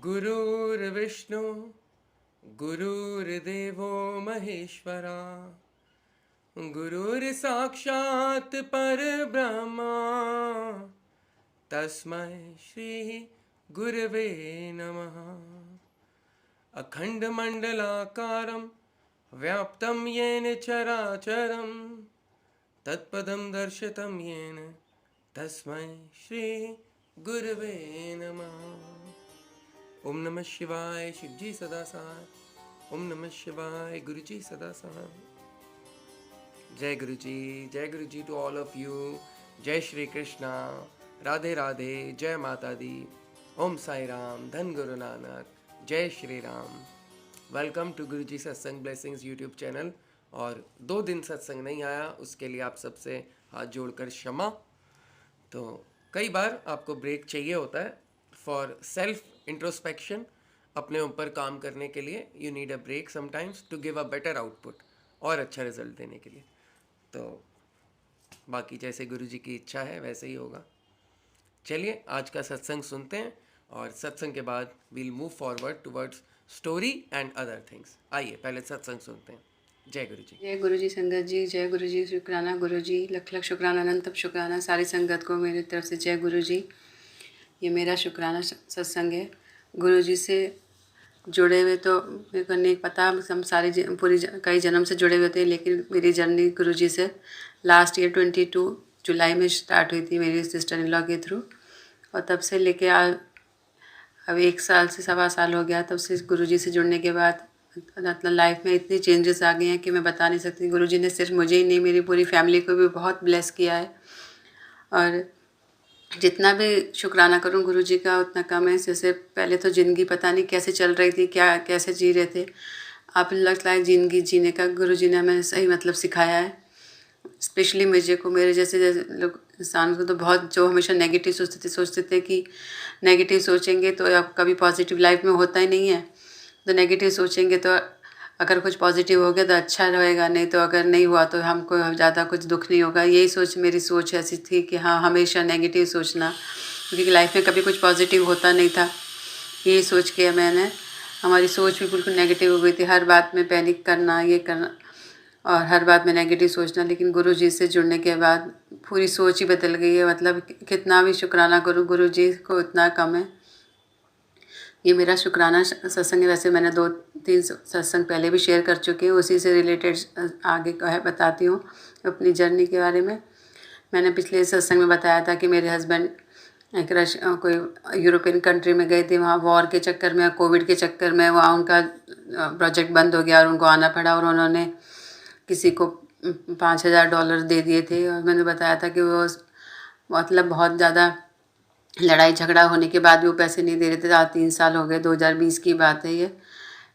गुरुर्विष्णु गुरुर्देवो महेश्वरा गुरुर्साक्षात् परब्रह्मा तस्मै श्री गुरवे नमः। अखण्डमण्डलाकारं व्याप्तं येन चराचरं तत्पदं दर्शितं येन तस्मै श्री गुरवे नमः। ओम नमः शिवाय शिवजी सदा साथ। ओम नमः शिवाय गुरुजी सदा साथ। जय गुरुजी टू ऑल ऑफ यू। जय श्री कृष्णा, राधे राधे, जय माता दी। ओम साई राम, धन गुरु नानक, जय श्री राम। वेलकम टू गुरुजी सत्संग ब्लेसिंग्स यूट्यूब चैनल। और 2 दिन सत्संग नहीं आया, उसके लिए आप सबसे हाथ जोड़कर क्षमा। तो कई बार आपको ब्रेक चाहिए होता है फॉर सेल्फ इंट्रोस्पेक्शन, अपने ऊपर काम करने के लिए। You need a break sometimes to give a better output और अच्छा रिजल्ट देने के लिए। तो बाकी जैसे गुरुजी की इच्छा है वैसे ही होगा। चलिए आज का सत्संग सुनते हैं और सत्संग के बाद we'll move forward towards story and other things. आइए पहले सत्संग सुनते हैं। जय गुरुजी। जय गुरुजी संगत जी, जय गुरुजी, शुक्राना गुरुजी, लख लख शुक्राना, अनंत शुक्राना सारी संगत को मेरी तरफ से जय गुरुजी। ये मेरा शुक्राना सत्संग है। गुरुजी से जुड़े हुए तो मेरे को नहीं पता, हम सारे कई जन्म से जुड़े हुए थे, लेकिन मेरी जर्नी गुरुजी से लास्ट ईयर 22 जुलाई में स्टार्ट हुई थी मेरी सिस्टर इन लॉ के थ्रू। और तब से लेके अब 1 साल से 1.25 साल हो गया। तब से गुरुजी से जुड़ने के बाद मतलब लाइफ में इतनी चेंजेस आ गए हैं कि मैं बता नहीं सकती। गुरुजी ने सिर्फ मुझे ही नहीं, मेरी पूरी फैमिली को भी बहुत ब्लेस किया है। और जितना भी शुक्राना करूं गुरुजी का उतना कम है। जैसे पहले तो ज़िंदगी पता नहीं कैसे चल रही थी, क्या कैसे जी रहे थे। अब लगता है ज़िंदगी जीने का गुरुजी ने हमें सही मतलब सिखाया है। स्पेशली मुझे को, मेरे जैसे लोग इंसान को तो बहुत, जो हमेशा नेगेटिव सोचते थे कि नेगेटिव सोचेंगे तो अब कभी पॉजिटिव लाइफ में होता ही नहीं है। तो नेगेटिव सोचेंगे तो अगर कुछ पॉजिटिव हो गया तो अच्छा रहेगा, नहीं तो अगर नहीं हुआ तो हमको ज़्यादा कुछ दुख नहीं होगा। यही सोच, मेरी सोच ऐसी थी कि हाँ हमेशा नेगेटिव सोचना, क्योंकि लाइफ में कभी कुछ पॉजिटिव होता नहीं था। यही सोच के मैंने, हमारी सोच भी बिल्कुल नेगेटिव हो गई थी। हर बात में पैनिक करना, ये करना और हर बात में नेगेटिव सोचना। लेकिन गुरुजी से जुड़ने के बाद पूरी सोच ही बदल गई है। मतलब कितना भी शुक्राना करूँ गुरुजी को उतना कम है। ये मेरा शुक्राना सत्संग है। वैसे मैंने 2-3 सत्संग पहले भी शेयर कर चुकी हूँ, उसी से रिलेटेड आगे का है बताती हूँ अपनी जर्नी के बारे में। मैंने पिछले सत्संग में बताया था कि मेरे हस्बैंड एक कोई यूरोपियन कंट्री में गए थे। वहाँ वॉर के चक्कर में, कोविड के चक्कर में वहाँ उनका प्रोजेक्ट बंद हो गया और उनको आना पड़ा। और उन्होंने किसी को $5,000 दे दिए थे। और मैंने बताया था कि वो मतलब बहुत ज़्यादा लड़ाई झगड़ा होने के बाद भी वो पैसे नहीं दे रहे थे। आज 3 साल हो गए, 2020 की बात है ये।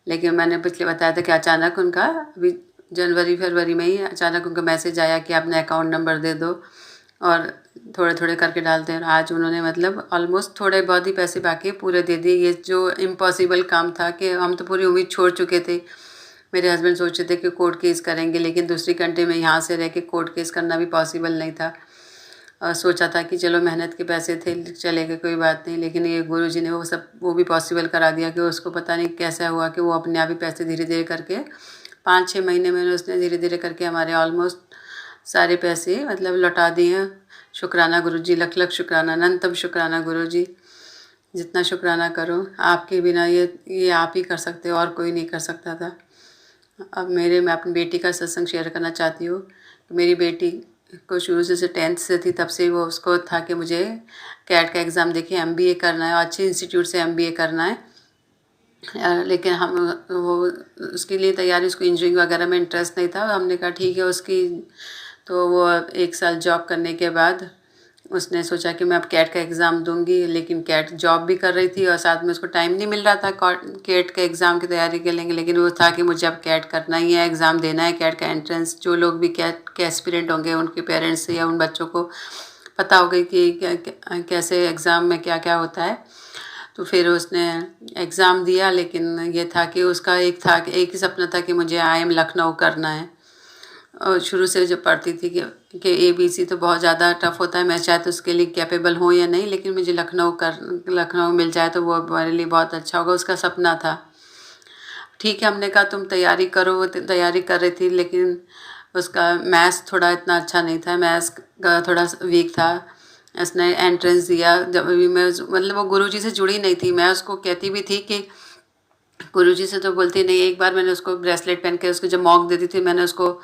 लेकिन मैंने पिछले बताया था कि अचानक उनका अभी जनवरी फरवरी में ही अचानक उनका मैसेज आया कि अपना अकाउंट नंबर दे दो, और थोड़े थोड़े करके डालते हैं। आज उन्होंने मतलब ऑलमोस्ट थोड़े बहुत ही पैसे बाकी पूरे दे दिए। ये जो इम्पॉसिबल काम था कि हम तो पूरी उम्मीद छोड़ चुके थे। मेरे हस्बैंड सोचे थे कि कोर्ट केस करेंगे, लेकिन दूसरी कंट्री में यहाँ से रह के कोर्ट केस करना भी पॉसिबल नहीं था। और सोचा था कि चलो मेहनत के पैसे थे, चलेगा कोई बात नहीं। लेकिन ये गुरुजी ने वो भी पॉसिबल करा दिया कि उसको पता नहीं कैसा हुआ कि वो अपने आप ही पैसे धीरे धीरे करके 5-6 महीने में उसने धीरे धीरे करके हमारे ऑलमोस्ट सारे पैसे मतलब लौटा दिए हैं। शुक्राना गुरुजी, लख लख शुक्राना, अनंतम शुक्राना गुरुजी। जितना शुक्राना करो, आपके बिना ये आप ही कर सकते हो और कोई नहीं कर सकता था। अब मैं अपनी बेटी का सत्संग शेयर करना चाहती हूँ। मेरी बेटी को शुरू से 10th से थी, तब से वो उसको था कि मुझे कैट का एग्ज़ाम देखिए MBA करना है, अच्छे इंस्टीट्यूट से MBA करना है। लेकिन हम वो उसके लिए तैयारी, उसको इंजीनियरिंग वगैरह में इंटरेस्ट नहीं था। हमने कहा ठीक है उसकी, तो वो 1 साल जॉब करने के बाद उसने सोचा कि मैं अब कैट का एग्ज़ाम दूंगी। लेकिन कैट जॉब भी कर रही थी और साथ में उसको टाइम नहीं मिल रहा था कैट के एग्ज़ाम की तैयारी के लिए। लेकिन वो था कि मुझे अब कैट करना ही है, एग्ज़ाम देना है कैट का एंट्रेंस। जो लोग भी कैट के एस्पिरेंट होंगे उनके पेरेंट्स या उन बच्चों को पता होगा कि कैसे एग्ज़ाम में क्या क्या होता है। तो फिर उसने एग्ज़ाम दिया, लेकिन ये था कि उसका एक ही सपना था कि मुझे IIM लखनऊ करना है। और शुरू से जब पढ़ती थी कि ABC तो बहुत ज़्यादा टफ होता है, मैं शायद उसके लिए कैपेबल हूँ या नहीं, लेकिन मुझे लखनऊ मिल जाए तो वो मेरे लिए बहुत अच्छा होगा, उसका सपना था। ठीक है, हमने कहा तुम तैयारी करो। वो तैयारी कर रही थी, लेकिन उसका मैथ्स थोड़ा इतना अच्छा नहीं था, मैथ्स का थोड़ा वीक था। उसने एंट्रेंस दिया, जब भी मैं मतलब वो गुरुजी से जुड़ी नहीं थी। मैं उसको कहती भी थी कि गुरुजी से तो बोलती नहीं। एक बार मैंने उसको ब्रेसलेट पहन के उसको जब मॉक देती थी, मैंने उसको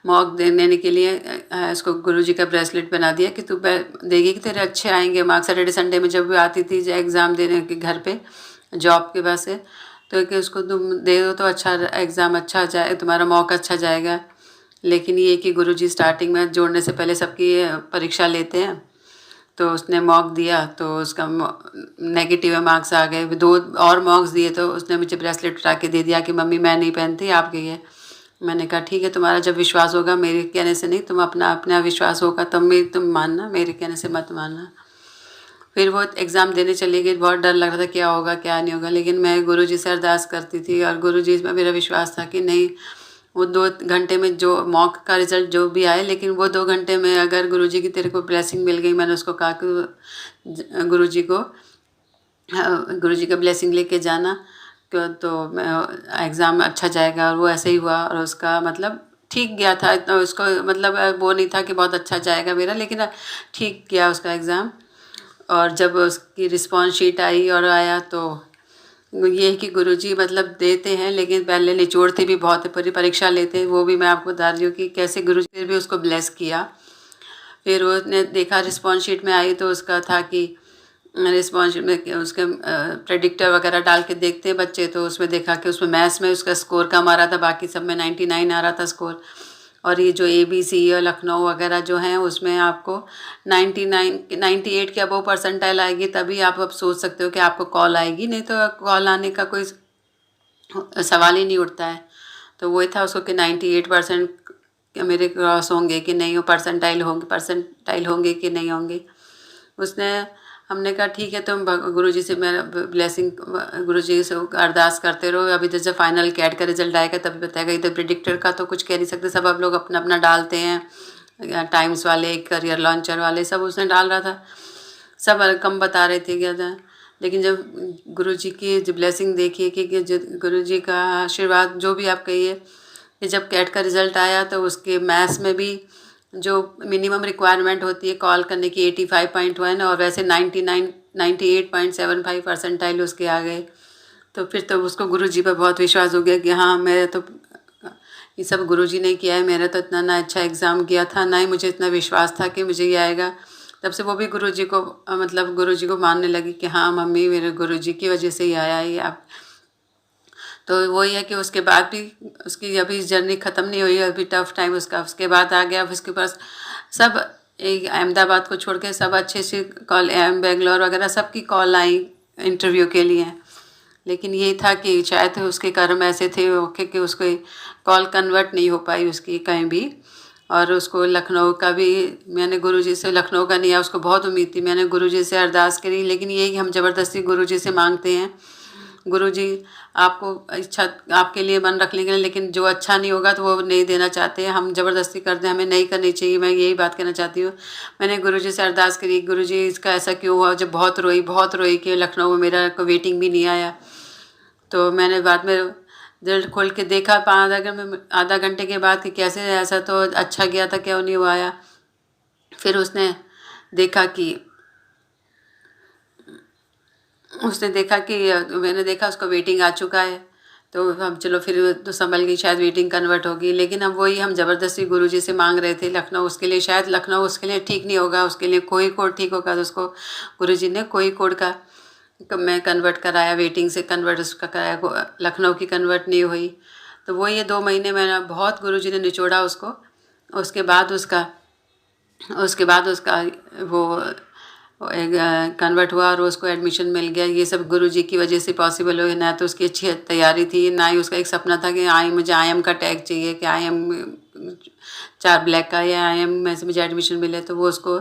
मॉक देने के लिए उसको गुरुजी का ब्रेसलेट बना दिया कि तू देगी कि तेरे अच्छे आएंगे मार्क्स। सैटरडे संडे में जब भी आती थी एग्ज़ाम देने के घर पे जॉब के पास से, तो कि उसको तुम दे दो तो अच्छा एग्ज़ाम अच्छा जाए, तुम्हारा मॉक अच्छा जाएगा। लेकिन ये कि गुरुजी स्टार्टिंग में जोड़ने से पहले सबकी परीक्षा लेते हैं, तो उसने मॉक दिया तो उसका नेगेटिव मार्क्स आ गए। 2 और मॉक्स दिए तो उसने मुझे ब्रेसलेट उठा के दे दिया कि मम्मी मैं नहीं पहनती, आपके ये। मैंने कहा ठीक है, तुम्हारा जब विश्वास होगा, मेरे कहने से नहीं, तुम अपना विश्वास होगा तब में तुम मानना, मेरे कहने से मत मानना। फिर वो एग्ज़ाम देने चली गई। बहुत डर लग रहा था क्या होगा क्या नहीं होगा, लेकिन मैं गुरुजी से अरदास करती थी और गुरुजी में मेरा विश्वास था कि नहीं, वो 2 घंटे में जो मॉक का रिज़ल्ट जो भी आए, लेकिन वो 2 घंटे में अगर गुरुजी की तेरे को ब्लेसिंग मिल गई। मैंने उसको कहा कि गुरुजी को गुरुजी का ब्लेसिंग लेके जाना तो मैं एग्ज़ाम अच्छा जाएगा। और वो ऐसे ही हुआ और उसका मतलब ठीक गया था। इतना उसको मतलब वो नहीं था कि बहुत अच्छा जाएगा मेरा, लेकिन ठीक गया उसका एग्ज़ाम। और जब उसकी रिस्पॉन्स शीट आई और आया तो ये है कि गुरुजी मतलब देते हैं, लेकिन पहले निचोड़ते भी बहुत है, पूरी परीक्षा लेते हैं। वो भी मैं आपको बता रही हूँ कि कैसे गुरुजी फिर भी उसको ब्लेस किया। फिर उसने देखा रिस्पॉन्स शीट में आई तो उसका था कि रिस्पॉन्स शीट में उसके प्रेडिक्टर वगैरह डाल के देखते हैं बच्चे, तो उसमें देखा कि उसमें मैथ्स में उसका स्कोर कम आ रहा था, बाकी सब में 99 आ रहा था स्कोर। और ये जो ABC और लखनऊ वगैरह जो हैं उसमें आपको 98 के अबव परसेंटाइल आएगी, तभी आप अब सोच सकते हो कि आपको कॉल आएगी, नहीं तो कॉल आने का कोई सवाल ही नहीं उठता है। तो वही था उसको कि 98% मेरे क्रॉस होंगे कि नहीं, परसेंटाइल होंगे कि नहीं होंगे। उसने हमने कहा ठीक है, तुम गुरुजी से मेरा ब्लेसिंग, गुरुजी से अरदास करते रहो। अभी जैसे फाइनल कैट का रिजल्ट आएगा तभी बताएगा। इधर प्रिडिक्टर का तो कुछ कह नहीं सकते, सब आप लोग अपना अपना डालते हैं, टाइम्स वाले, करियर लॉन्चर वाले, सब उसने डाल रहा था, सब कम बता रहे थे क्या था। लेकिन जब गुरुजी की जो ब्लेसिंग देखिए कि गुरुजी का आशीर्वाद जो भी आप कहिए, कि जब कैट का रिज़ल्ट आया तो उसके मैथ्स में भी जो मिनिमम रिक्वायरमेंट होती है कॉल करने की 85.1 और वैसे 98.75 परसेंटाइल उसके आ गए। तो फिर तो उसको गुरुजी पर बहुत विश्वास हो गया कि हाँ, मेरा तो ये सब गुरुजी ने किया है, मेरा तो इतना ना अच्छा एग्ज़ाम किया था, ना ही मुझे इतना विश्वास था कि मुझे ये आएगा। तब से वो भी गुरुजी को मतलब गुरुजी को मानने लगी कि हाँ मम्मी, मेरे गुरुजी की वजह से ही आया है आप। तो वही है कि उसके बाद भी उसकी अभी जर्नी ख़त्म नहीं हुई, अभी टफ टाइम उसका उसके बाद आ गया। उसके पास सब एक अहमदाबाद को छोड़ के सब अच्छे से कॉल, बेंगलोर वगैरह सबकी कॉल आई इंटरव्यू के लिए। लेकिन ये था कि शायद उसके कर्म ऐसे थे ओके कि उसको कॉल कन्वर्ट नहीं हो पाई उसकी कहीं भी। और उसको लखनऊ का भी मैंने गुरुजी से, लखनऊ का नहीं है, उसको बहुत उम्मीद थी, मैंने गुरुजी से अरदास करी। लेकिन यही हम ज़बरदस्ती गुरुजी से मांगते हैं, गुरुजी आपको इच्छा आपके लिए मन रख लेंगे, लेकिन जो अच्छा नहीं होगा तो वो नहीं देना चाहते हैं, हम ज़बरदस्ती करते हैं, हमें नहीं करनी चाहिए। मैं यही बात कहना चाहती हूँ। मैंने गुरुजी से अरदास करी, गुरुजी इसका ऐसा क्यों हुआ। जब बहुत रोई कि लखनऊ में मेरा को वेटिंग भी नहीं आया। तो मैंने बाद में दिल खोल के देखा आधा घंटे के बाद कि कैसे ऐसा तो अच्छा गया था, क्यों नहीं हुआ आया। फिर उसने देखा कि मैंने देखा उसको वेटिंग आ चुका है, तो हम चलो फिर तो संभल गई, शायद वेटिंग कन्वर्ट होगी। लेकिन अब वही हम ज़बरदस्ती गुरुजी से मांग रहे थे लखनऊ उसके लिए, शायद लखनऊ उसके लिए ठीक नहीं होगा, उसके लिए कोई कोड ठीक होगा। तो उसको गुरुजी ने कोई कोड का मैं कन्वर्ट कराया, वेटिंग से कन्वर्ट उसका कराया, लखनऊ की कन्वर्ट नहीं हुई। तो वो ये 2 महीने मैंने बहुत गुरुजी ने निचोड़ा उसको। उसके बाद उसका वो एक कन्वर्ट हुआ और उसको एडमिशन मिल गया। ये सब गुरुजी की वजह से पॉसिबल हो गया। ना तो उसकी अच्छी तैयारी थी, ना ही उसका एक सपना था कि मुझे IIM का टैग चाहिए, कि IIM 4 ब्लैक का या IIM में से मुझे एडमिशन मिले। तो वो उसको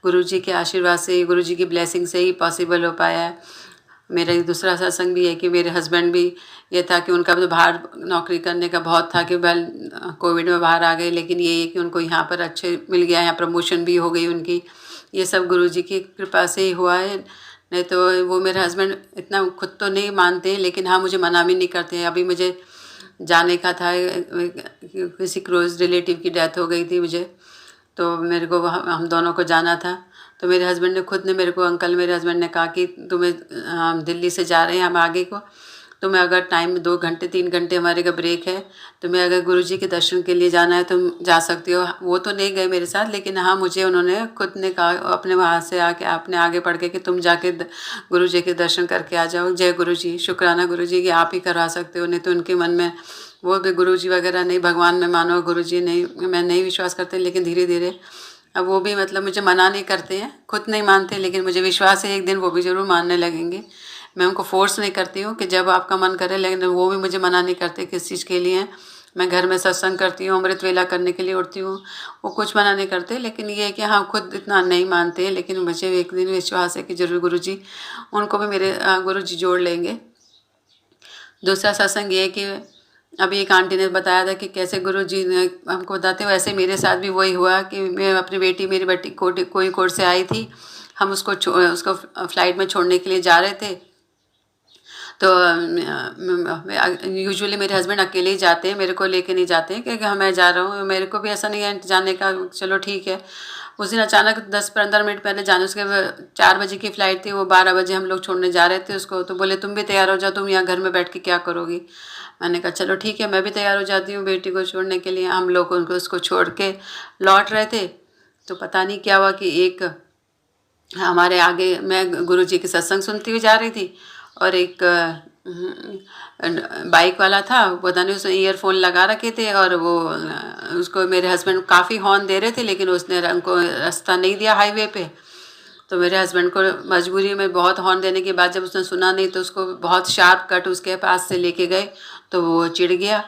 गुरुजी के आशीर्वाद से, गुरुजी की ब्लेसिंग से ही पॉसिबल हो पाया है। मेरा एक दूसरा सत्संग भी है कि मेरे हस्बैंड भी ये था कि उनका भी तो बाहर नौकरी करने का बहुत था कि वेल कोविड में बाहर आ गए, लेकिन ये है कि उनको यहाँ पर अच्छे मिल गया, यहाँ प्रमोशन भी हो गई उनकी। ये सब गुरुजी की कृपा से ही हुआ है, नहीं तो वो मेरे हस्बैंड इतना खुद तो नहीं मानते, लेकिन हाँ मुझे मना भी नहीं करते हैं। अभी मुझे जाने का था, किसी क्लोज रिलेटिव की डेथ हो गई थी मुझे, तो मेरे को हम दोनों को जाना था। तो मेरे हस्बैंड ने खुद ने मेरे को, अंकल मेरे हस्बैंड ने कहा कि तुम्हें, हम दिल्ली से जा रहे हैं हम आगे को, तुम्हें अगर टाइम 2 घंटे 3 घंटे हमारे का ब्रेक है, तुम्हें अगर गुरुजी के दर्शन के लिए जाना है तुम जा सकती हो। वो तो नहीं गए मेरे साथ, लेकिन हाँ मुझे उन्होंने खुद ने कहा अपने वहाँ से आके आपने आगे पढ़ के कि तुम जाके गुरुजी के दर्शन करके आ जाओ। जय गुरुजी, शुक्राना गुरुजी कि आप ही करवा सकते हो, नहीं तो उनके मन में वो भी गुरुजी वगैरह नहीं, भगवान में मानो, गुरुजी नहीं, मैं नहीं विश्वास करते। लेकिन धीरे धीरे अब वो भी मतलब मुझे मना नहीं करते हैं, खुद नहीं मानते, लेकिन मुझे विश्वास है एक दिन वो भी ज़रूर मानने लगेंगे। मैं उनको फोर्स नहीं करती हूँ कि जब आपका मन करे, लेकिन वो भी मुझे मना नहीं करते किस चीज़ के लिए। मैं घर में सत्संग करती हूँ, अमृत वेला करने के लिए उठती हूँ, वो कुछ मना नहीं करते। लेकिन ये है कि हाँ खुद इतना नहीं मानते हैं, लेकिन मुझे एक दिन विश्वास है कि जरूर गुरुजी उनको भी मेरे गुरुजी जोड़ लेंगे। दूसरा सत्संग ये है कि अभी एक आंटी ने बताया था कि कैसे गुरुजी ने हमको बताते, वैसे मेरे साथ भी वही हुआ कि मैं अपनी बेटी, मेरी बेटी कोഴിക്കോട് से आई थी, हम उसको फ्लाइट में छोड़ने के लिए जा रहे थे। तो यूजुअली मेरे हस्बैंड अकेले ही जाते हैं, मेरे को लेके नहीं जाते हैं, क्योंकि मैं जा रहा हूँ, मेरे को भी ऐसा नहीं है जाने का, चलो ठीक है। उस दिन अचानक 10-15 मिनट पहले जाने, उसके 4 बजे की फ़्लाइट थी, वो 12 बजे हम लोग छोड़ने जा रहे थे उसको। तो बोले तुम भी तैयार हो जाओ, तुम यहाँ घर में बैठ के क्या करोगी। मैंने कहा चलो ठीक है, मैं भी तैयार हो जाती हूँ बेटी को छोड़ने के लिए। हम लोग उनको उसको छोड़ के लौट रहे थे, तो पता नहीं क्या हुआ कि एक हमारे आगे, मैं गुरुजी के सत्संग सुनती हुई जा रही थी, और एक बाइक वाला था, पता नहीं उसने ईयरफोन लगा रखे थे, और वो उसको मेरे हस्बैंड काफ़ी हॉर्न दे रहे थे, लेकिन उसने हमको रास्ता नहीं दिया हाईवे पे। तो मेरे हस्बैंड को मजबूरी में बहुत हॉर्न देने के बाद जब उसने सुना नहीं, तो उसको बहुत शार्प कट उसके पास से लेके गए, तो वो चिढ़ गया,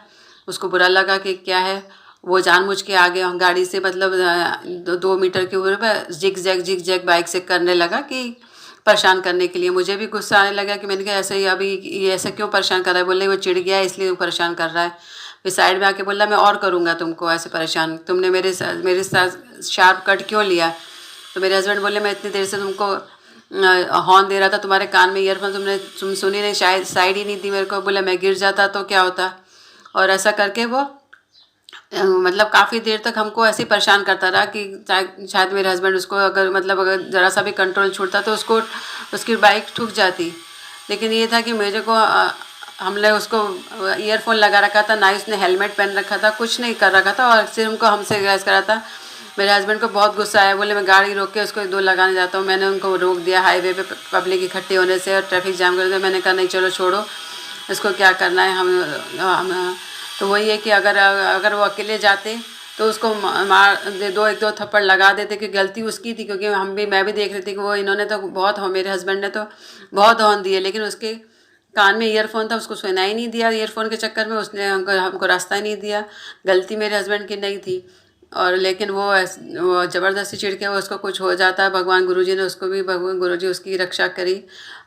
उसको बुरा लगा कि क्या है। वो जानबूझ के आगे गाड़ी से मतलब 2 मीटर की दूरी पर जिग जैग बाइक से करने लगा कि परेशान करने के लिए। मुझे भी गुस्सा आने लगा कि मैंने कहा ऐसे ही अभी ये ऐसे क्यों परेशान कर रहा है। बोले वो चिढ़ गया इसलिए वो परेशान कर रहा है। फिर साइड में आके बोला मैं और करूँगा तुमको ऐसे परेशान, तुमने मेरे साथ शार्प कट क्यों लिया। तो मेरे हस्बैंड बोले मैं इतनी देर से तुमको हॉर्न दे रहा था, तुम्हारे कान में ईयरफोन तुम सुनी नहीं, शायद साइड ही नहीं दी मेरे को। बोला मैं गिर जाता तो क्या होता। और ऐसा करके वो मतलब काफ़ी देर तक हमको ऐसे ही परेशान करता रहा कि शायद मेरे हस्बैंड उसको अगर ज़रा सा भी कंट्रोल छूटता तो उसकी बाइक ठुक जाती। लेकिन ये था कि मेरे को हमने उसको ईयरफोन लगा रखा था, ना ही उसने हेलमेट पहन रखा था, कुछ नहीं कर रखा था, और सिर्फ हमको हमसे गैस करा था। मेरे हस्बैंड को बहुत गुस्सा आया, बोले मैं गाड़ी रोक के उसको 2 लगाने जाता हूँ। मैंने उनको रोक दिया हाईवे पे पब्लिक इकट्ठे होने से और ट्रैफिक जाम कर दिया। मैंने कहा नहीं चलो छोड़ो, इसको क्या करना है। हम तो वही है कि अगर वो अकेले जाते तो उसको मार एक दो थप्पड़ लगा देते, कि गलती उसकी थी, क्योंकि मैं भी देख रही थी कि वो इन्होंने तो बहुत मेरे हस्बैंड ने तो बहुत हॉर्न दिए, लेकिन उसके कान में ईयरफोन था, उसको सुना ही नहीं दिया। ईयरफोन के चक्कर में उसने हमको रास्ता ही नहीं दिया। गलती मेरे हस्बैंड की नहीं थी, और लेकिन वो ज़बरदस्ती चिढ़ के वो उसको कुछ हो जाता है। भगवान गुरुजी ने उसको भी, भगवान गुरुजी उसकी रक्षा करी।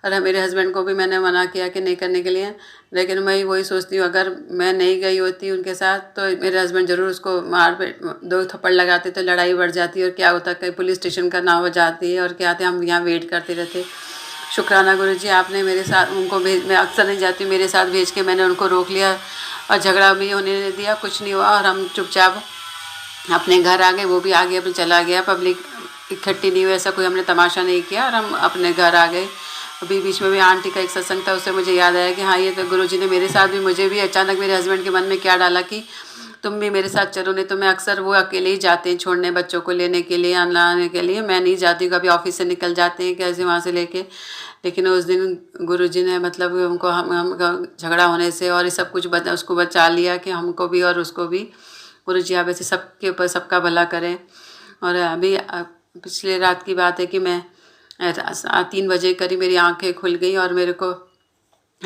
और मेरे हस्बैंड को भी मैंने मना किया कि नहीं करने के लिए, लेकिन मैं वही सोचती हूँ अगर मैं नहीं गई होती उनके साथ तो मेरे हस्बैंड ज़रूर उसको मार 2 थप्पड़ लगाते, तो लड़ाई बढ़ जाती और क्या होता, कहीं पुलिस स्टेशन का ना हो जाती है और क्या आते, हम यहाँ वेट करते रहते। शुक्राना गुरुजी, आपने मेरे साथ उनको भेज, मैं अक्सर नहीं जाती, मेरे साथ भेज के मैंने उनको रोक लिया और झगड़ा भी होने नहीं दिया, कुछ नहीं हुआ, और हम चुपचाप अपने घर आ गए। वो भी आगे अपने चला गया, पब्लिक इकट्ठी नहीं हुई, ऐसा कोई हमने तमाशा नहीं किया, और हम अपने घर आ गए। अभी बीच में भी आंटी का एक सत्संग था, उससे मुझे याद आया कि हाँ ये तो गुरुजी ने मेरे साथ भी, मुझे भी अचानक मेरे हस्बैंड के मन में क्या डाला कि तुम भी मेरे साथ चलो। नहीं तो मैं अक्सर, वो अकेले ही जाते हैं छोड़ने, बच्चों को लेने के लिए, लाने के लिए, मैं नहीं जाती। कभी ऑफिस से निकल जाते हैं कैसे वहाँ से लेके। लेकिन उस दिन गुरुजी ने मतलब उनको हम झगड़ा होने से और ये सब कुछ उसको बचा लिया कि हमको भी और उसको भी। गुरुजी आप ऐसे सबके ऊपर सबका भला करें। और अभी पिछले रात की बात है कि मैं 3 बजे करीब मेरी आंखें खुल गई और मेरे को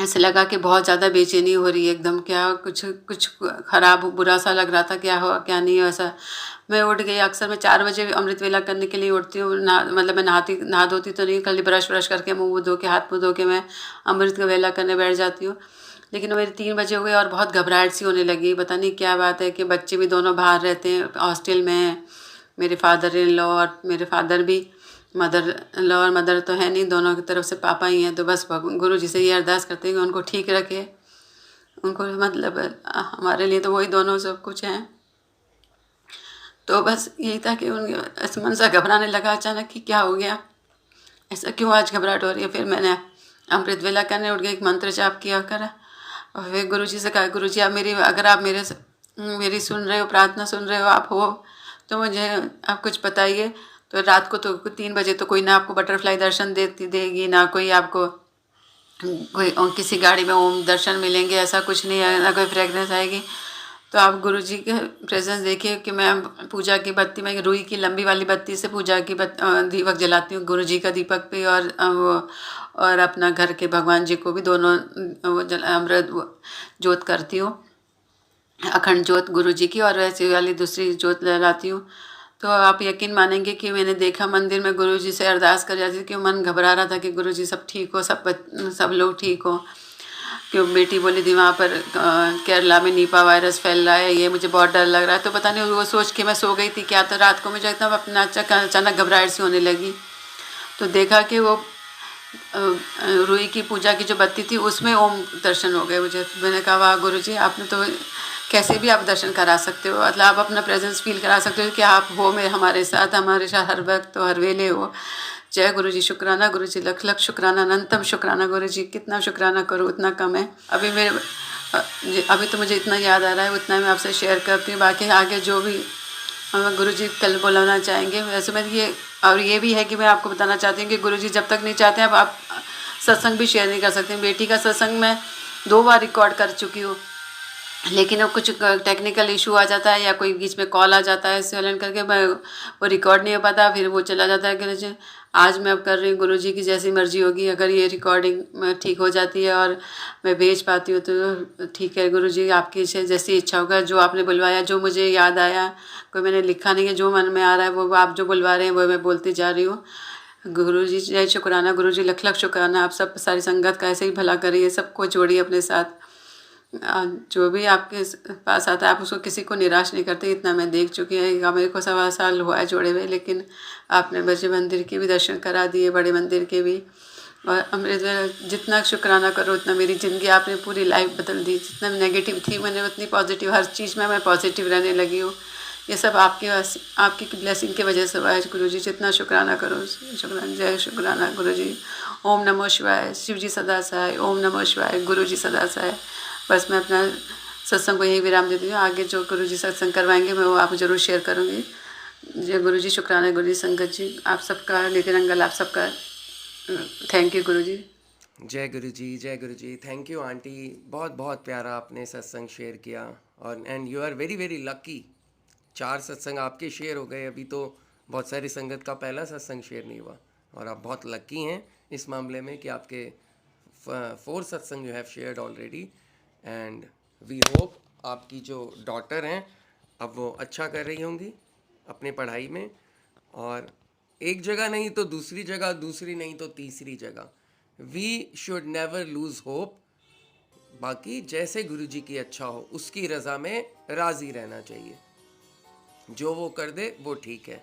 ऐसे लगा कि बहुत ज़्यादा बेचैनी हो रही है एकदम, क्या कुछ कुछ ख़राब बुरा सा लग रहा था, क्या हुआ क्या नहीं हुआ ऐसा। मैं उठ गई, अक्सर मैं 4 बजे अमृत वेला करने के लिए उठती हूँ, मतलब मैं नहा धोती तो नहीं, खाली ब्रश व्रश करके मुँह वूह धो के हाथ मुँह धो के मैं अमृत का वेला करने बैठ जाती हूँ। लेकिन मेरे 3 बजे हो गए और बहुत घबराहट सी होने लगी, पता नहीं क्या बात है कि बच्चे भी दोनों बाहर रहते हैं, हॉस्टल में हैं, मेरे फादर इन लॉ और मेरे फादर भी, मदर लॉ और मदर तो है नहीं, दोनों की तरफ से पापा ही हैं। तो बस गुरु जी से ये अरदास करते हैं कि उनको ठीक रखे, उनको मतलब हमारे लिए तो वही दोनों सब कुछ हैं। तो बस यही था कि उनके मन सा घबराने लगा अचानक कि क्या हो गया, ऐसा क्यों आज घबराहट हो रही है। फिर मैंने अमृत वेला करने उठ गई, एक मंत्र जाप किया करा और फिर गुरु जी से कहा, गुरु जी आप अगर आप मेरी सुन रहे हो, प्रार्थना सुन रहे हो, आप हो तो मुझे आप कुछ बताइए। तो रात को तो 3 बजे तो कोई ना आपको बटरफ्लाई दर्शन देगी, ना कोई आपको कोई किसी गाड़ी में ओम दर्शन मिलेंगे, ऐसा कुछ नहीं है, ना कोई फ्रेगनेंस आएगी। तो आप गुरु जी के प्रेजेंस देखिए कि मैं पूजा की बत्ती में रुई की लंबी वाली बत्ती से पूजा की दीपक जलाती हूँ, गुरु जी का दीपक भी और अपना घर के भगवान जी को भी, दोनों अमृत जोत करती हूँ, अखंड जोत गुरु जी की, और वैसे वाली दूसरी जोत जलाती हूँ। तो आप यकीन मानेंगे कि मैंने देखा मंदिर में गुरु जी से अरदास कर जाती थी कि मन घबरा रहा था कि गुरु जी सब ठीक हो, सब लोग ठीक हो। क्यों बेटी बोली थी वहाँ पर केरला में निपा वायरस फैल रहा है, ये मुझे बहुत डर लग रहा है। तो पता नहीं वो सोच के मैं सो गई थी क्या, तो रात को मुझे एकदम अपना अचानक घबराहट सी होने लगी। तो देखा कि वो रुई की पूजा की जो बत्ती थी उसमें ओम दर्शन हो गए मुझे। मैंने कहा वाह गुरु जी, आपने तो कैसे भी आप दर्शन करा सकते हो, मतलब आप अपना प्रेजेंस फील करा सकते हो कि आप हो हमारे साथ हर वक्त तो हर वेले हो। जय गुरु जी, शुक्राना गुरु जी, लख लख शुक्राना, अनंतम शुक्राना गुरु जी, कितना शुक्राना करूँ उतना कम है। अभी तो मुझे इतना याद आ रहा है, उतना मैं आपसे शेयर करती हूँ। बाकी आगे जो भी गुरु जी कल बुलाना चाहेंगे, वैसे मैं ये भी है कि मैं आपको बताना चाहती हूँ कि गुरु जी जब तक नहीं चाहते हैं आप सत्संग भी शेयर नहीं कर सकते। बेटी का सत्संग मैं 2 बार रिकॉर्ड कर चुकी हूँ, लेकिन वो कुछ टेक्निकल इशू आ जाता है या कोई बीच में कॉल आ जाता है साइलेंट करके, मैं वो रिकॉर्ड नहीं हो पाता, फिर वो चला जाता है कि आज मैं अब कर रही हूँ, गुरु जी की जैसी मर्जी होगी। अगर ये रिकॉर्डिंग ठीक हो जाती है और मैं भेज पाती हूँ तो ठीक है गुरु जी, आपकी जैसी इच्छा होगा। जो आपने बुलवाया, जो मुझे याद आया, कोई मैंने लिखा नहीं है, जो मन में आ रहा है वो आप जो बुलवा रहे हैं वो मैं बोलती जा रही हूँ। गुरु जी जय शुक्राना गुरु जी, लख लख शुक्राना। आप सब सारी संगत का ऐसे ही भला करिए, सबको जोड़िए अपने साथ। जो भी आपके पास आता है आप उसको किसी को निराश नहीं करते, इतना मैं देख चुकी है। मेरे को 1.25 साल हुआ है जोड़े हुए, लेकिन आपने बजे मंदिर के भी दर्शन करा दिए, बड़े मंदिर के भी, और अमृत जितना शुक्राना करो उतना। मेरी ज़िंदगी आपने पूरी लाइफ बदल दी, जितना नेगेटिव थी मैंने उतनी पॉजिटिव, हर चीज़ में मैं पॉजिटिव रहने लगी हूँ। ये सब आपकी ब्लेसिंग की वजह से हुआ है गुरु जी, जितना शुक्राना करो। शुक्राना, जय शुक्राना गुरु जी। ओम नमो शिवाय, शिव जी सदा सहाय, ओम नमो शिवाय, गुरु जी सदा सहाय। बस मैं अपना सत्संग को यही विराम देती हूँ। आगे जो गुरु जी सत्संग करवाएंगे मैं वो आप ज़रूर शेयर करूँगी। जय गुरु जी, शुक्राना गुरु जी, संगत जी आप सबका, लेकिन अंगल आप सबका थैंक यू गुरु जी। जय गुरु जी, जय Guru ji. Thank you aunty, बहुत बहुत प्यारा आपने सत्संग शेयर किया। और and you are very very lucky, 4 सत्संग आपके शेयर हो गए। अभी तो बहुत सारी संगत का पहला सत्संग शेयर नहीं हुआ, और आप बहुत लकी हैं इस मामले में कि आपके 4 सत्संग you have shared already. And we hope आपकी जो डॉटर हैं अब वो अच्छा कर रही होंगी अपने पढ़ाई में, और एक जगह नहीं तो दूसरी जगह, दूसरी नहीं तो तीसरी जगह। We should never lose hope. बाकी जैसे गुरु जी की अच्छा हो, उसकी रज़ा में राज़ी रहना चाहिए, जो वो कर दे वो ठीक है।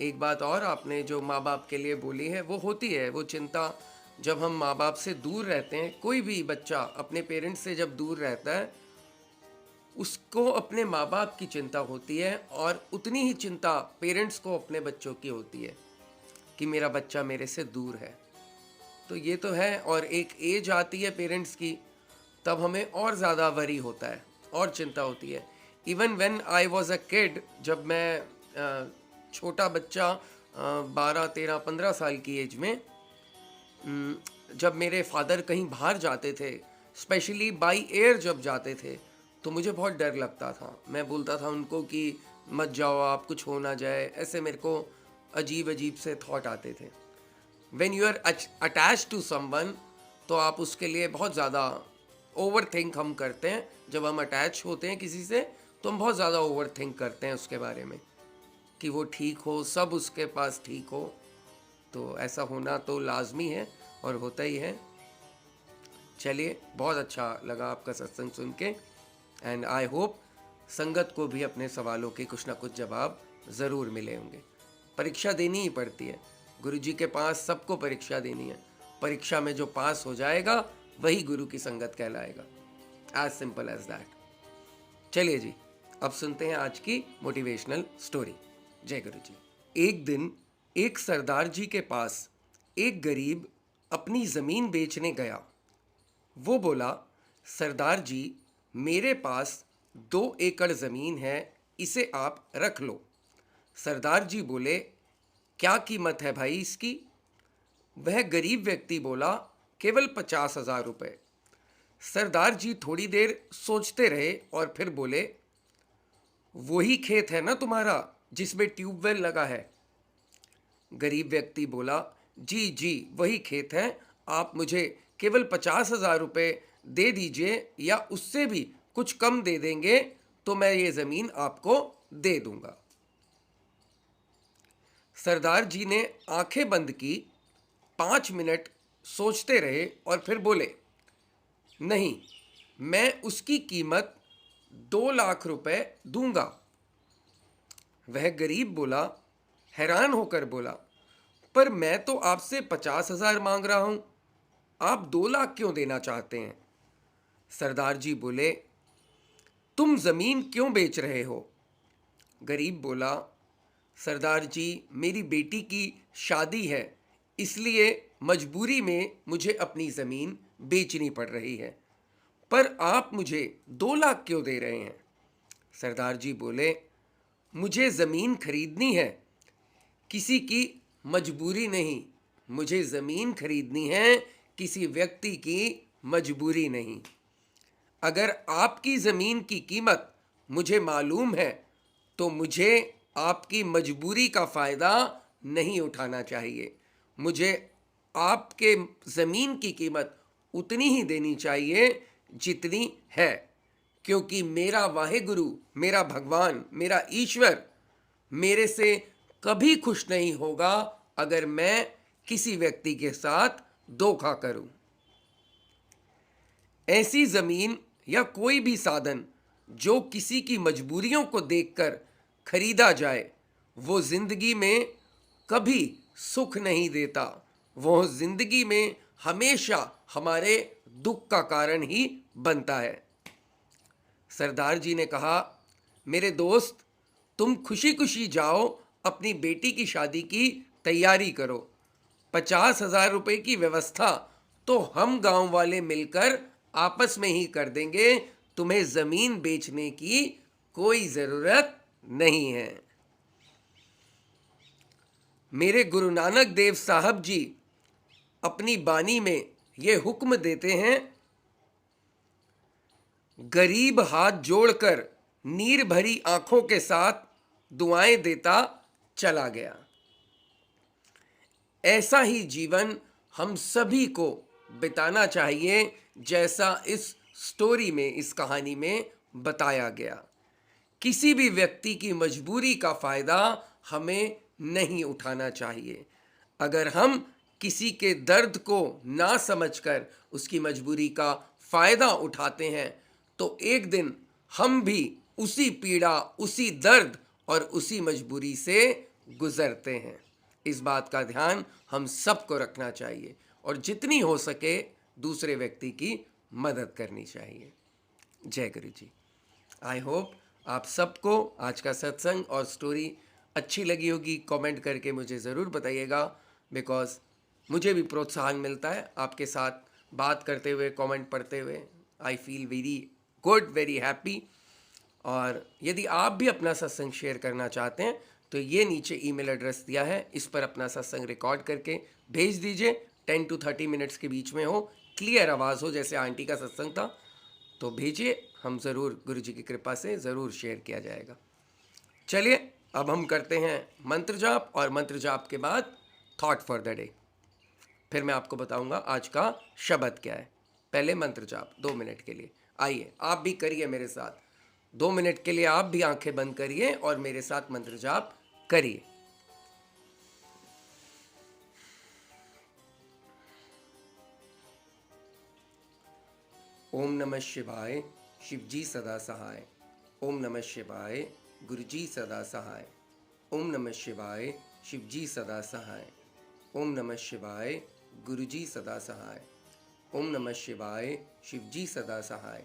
एक बात और आपने जो माँ बाप के लिए बोली है वो होती है, वो चिंता जब हम माँ बाप से दूर रहते हैं। कोई भी बच्चा अपने पेरेंट्स से जब दूर रहता है उसको अपने माँ बाप की चिंता होती है, और उतनी ही चिंता पेरेंट्स को अपने बच्चों की होती है कि मेरा बच्चा मेरे से दूर है। तो ये तो है, और एक एज आती है पेरेंट्स की, तब हमें और ज़्यादा वरी होता है और चिंता होती है। Even when I was a kid, जब मैं छोटा बच्चा 12, 13, 15 साल की एज में, जब मेरे फादर कहीं बाहर जाते थे, स्पेशली बाई एयर जब जाते थे, तो मुझे बहुत डर लगता था। मैं बोलता था उनको कि मत जाओ आप, कुछ हो ना जाए, ऐसे मेरे को अजीब अजीब से थॉट आते थे। When you are attach to someone, तो आप उसके लिए बहुत ज़्यादा ओवर थिंक हम करते हैं। जब हम अटैच होते हैं किसी से तो हम बहुत ज़्यादा ओवर थिंक करते हैं उसके बारे में कि वो ठीक हो, सब उसके पास ठीक हो। तो ऐसा होना तो लाजमी है और होता ही है। चलिए, बहुत अच्छा लगा आपका सत्संग सुन के, एंड आई होप संगत को भी अपने सवालों के कुछ ना कुछ जवाब ज़रूर मिले होंगे। परीक्षा देनी ही पड़ती है, गुरु जी के पास सबको परीक्षा देनी है। परीक्षा में जो पास हो जाएगा वही गुरु की संगत कहलाएगा। As simple as that. चलिए जी, अब सुनते हैं आज की मोटिवेशनल स्टोरी। जय गुरु जी। एक दिन एक सरदार जी के पास एक गरीब अपनी ज़मीन बेचने गया। वो बोला, सरदार जी, मेरे पास 2 एकड़ ज़मीन है, इसे आप रख लो। सरदार जी बोले, क्या कीमत है भाई इसकी? वह गरीब व्यक्ति बोला, केवल 50,000 रुपये। सरदार जी थोड़ी देर सोचते रहे और फिर बोले, वही खेत है ना तुम्हारा जिसमें ट्यूबवेल लगा है? गरीब व्यक्ति बोला, जी जी वही खेत है, आप मुझे केवल 50,000 रुपये दे दीजिए, या उससे भी कुछ कम दे देंगे तो मैं ये ज़मीन आपको दे दूंगा। सरदार जी ने आंखें बंद की, 5 मिनट सोचते रहे और फिर बोले, नहीं, मैं उसकी कीमत 2 लाख रुपए दूंगा। वह गरीब बोला, हैरान होकर बोला, पर मैं तो आपसे 50,000 मांग रहा हूं, आप 2 लाख क्यों देना चाहते हैं? सरदार जी बोले, तुम जमीन क्यों बेच रहे हो? गरीब बोला, सरदार जी, मेरी बेटी की शादी है, इसलिए मजबूरी में मुझे अपनी ज़मीन बेचनी पड़ रही है, पर आप मुझे 2 लाख क्यों दे रहे हैं? सरदार जी बोले, मुझे ज़मीन खरीदनी है, किसी की मजबूरी नहीं। मुझे ज़मीन खरीदनी है, किसी व्यक्ति की मजबूरी नहीं। अगर आपकी ज़मीन की कीमत मुझे मालूम है तो मुझे आपकी मजबूरी का फ़ायदा नहीं उठाना चाहिए। मुझे आपके ज़मीन की कीमत उतनी ही देनी चाहिए जितनी है, क्योंकि मेरा वाहेगुरु, मेरा भगवान, मेरा ईश्वर मेरे से कभी खुश नहीं होगा अगर मैं किसी व्यक्ति के साथ धोखा करूं। ऐसी ज़मीन या कोई भी साधन जो किसी की मजबूरियों को देखकर खरीदा जाए, वो ज़िंदगी में कभी सुख नहीं देता। वो ज़िंदगी में हमेशा हमारे दुख का कारण ही बनता है। सरदार जी ने कहा, मेरे दोस्त, तुम खुशी खुशी जाओ, अपनी बेटी की शादी की तैयारी करो। 50,000 रुपये की व्यवस्था तो हम गांव वाले मिलकर आपस में ही कर देंगे। तुम्हें ज़मीन बेचने की कोई ज़रूरत नहीं है। मेरे गुरु नानक देव साहब जी अपनी बानी में ये हुक्म देते हैं, गरीब हाथ जोड़कर नीर भरी आंखों के साथ दुआएं देता चला गया। ऐसा ही जीवन हम सभी को बिताना चाहिए, जैसा इस स्टोरी में, इस कहानी में बताया गया। किसी भी व्यक्ति की मजबूरी का फ़ायदा हमें नहीं उठाना चाहिए। अगर हम किसी के दर्द को ना समझकर उसकी मजबूरी का फ़ायदा उठाते हैं तो एक दिन हम भी उसी पीड़ा, उसी दर्द और उसी मजबूरी से गुज़रते हैं। इस बात का ध्यान हम सबको रखना चाहिए और जितनी हो सके दूसरे व्यक्ति की मदद करनी चाहिए। जय गुरु जी। आई होप आप सबको आज का सत्संग और स्टोरी अच्छी लगी होगी। कमेंट करके मुझे ज़रूर बताइएगा, बिकॉज़ मुझे भी प्रोत्साहन मिलता है आपके साथ बात करते हुए, कमेंट पढ़ते हुए। I feel very good, very happy. और यदि आप भी अपना सत्संग शेयर करना चाहते हैं तो ये नीचे ईमेल एड्रेस दिया है, इस पर अपना सत्संग रिकॉर्ड करके भेज दीजिए। 10 to 30 मिनट्स के बीच में हो, क्लियर आवाज़ हो, जैसे आंटी का सत्संग था, तो भेजिए। हम ज़रूर गुरु जी की कृपा से ज़रूर शेयर किया जाएगा। चलिए, अब हम करते हैं मंत्र जाप और मंत्र जाप के बाद थॉट फॉर द डे। फिर मैं आपको बताऊंगा आज का शब्द क्या है। पहले मंत्र जाप 2 मिनट के लिए। आइए आप भी करिए मेरे साथ, 2 मिनट के लिए आप भी आंखें बंद करिए और मेरे साथ मंत्र जाप करिए। ओम नमः शिवाय, शिवजी सदा सहाय। ओम नमः शिवाय, गुरुजी सदा सहाय। ओम नमः शिवाय, शिवजी सदा सहाय। ओम नमः शिवाय, गुरुजी सदा सहाय। ओम नमः शिवाय, शिवजी सदा सहाय।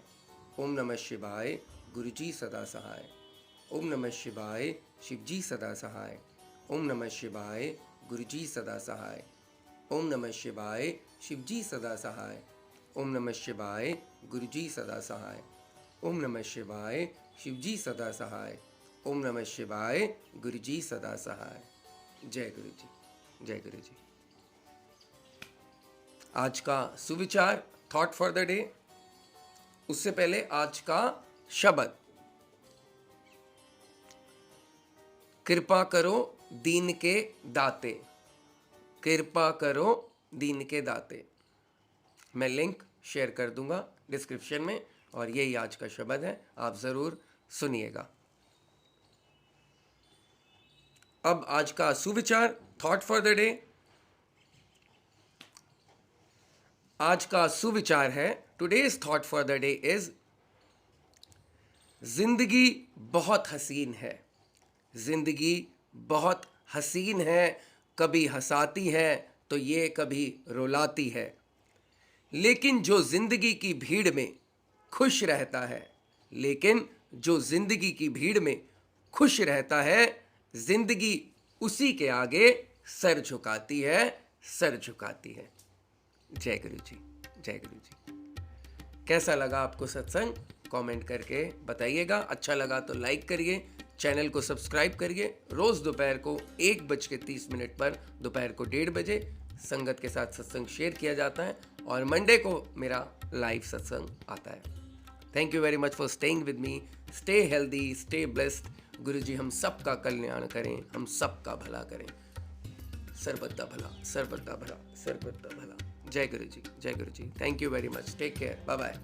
ओम नमः शिवाय, गुरुजी सदा सहाय। ओम नमः शिवाय, शिवजी सदा सहाय। ओम नमः शिवाय, गुरुजी सदा सहाय। ओम नमः शिवाय, शिवजी सदा सहाय। ओम नमः शिवाय, गुरुजी सदा सहाय। ओम नमः शिवाय, शिवजी सदा सहाय। ओम नमः शिवाय, गुरुजी सदा सहाय। जय गुरु जी, जय गुरु जी। आज का सुविचार, थॉट फॉर द डे। उससे पहले आज का शब्द, कृपा करो दीन के दाते। कृपा करो दीन के दाते। मैं लिंक शेयर कर दूंगा डिस्क्रिप्शन में और यही आज का शब्द है, आप ज़रूर सुनिएगा। अब आज का सुविचार, थॉट फॉर द डे। आज का सुविचार है, today's thought for the day is, जिंदगी बहुत हसीन है। जिंदगी बहुत हसीन है, कभी हंसाती है तो ये कभी रुलाती है, लेकिन जो जिंदगी की भीड़ में खुश रहता है, लेकिन जो जिंदगी की भीड़ में खुश रहता है, जिंदगी उसी के आगे सर झुकाती है, सर झुकाती है। जय गुरु जी, जय गुरु जी। कैसा लगा आपको सत्संग, कमेंट करके बताइएगा। अच्छा लगा तो लाइक करिए, चैनल को सब्सक्राइब करिए। रोज दोपहर को 1:30 पर, दोपहर को 1:30 बजे संगत के साथ सत्संग शेयर किया जाता है और मंडे को मेरा लाइव सत्संग आता है। Thank you very much for staying with me. Stay healthy, stay blessed. गुरु जी हम सबका कल्याण करें, हम सबका भला करें। सर्वदा भला, सर्वदा भला, सर्वदा भला। जय गुरु जी, जय Guru ji. Thank you very much. Take care, bye bye.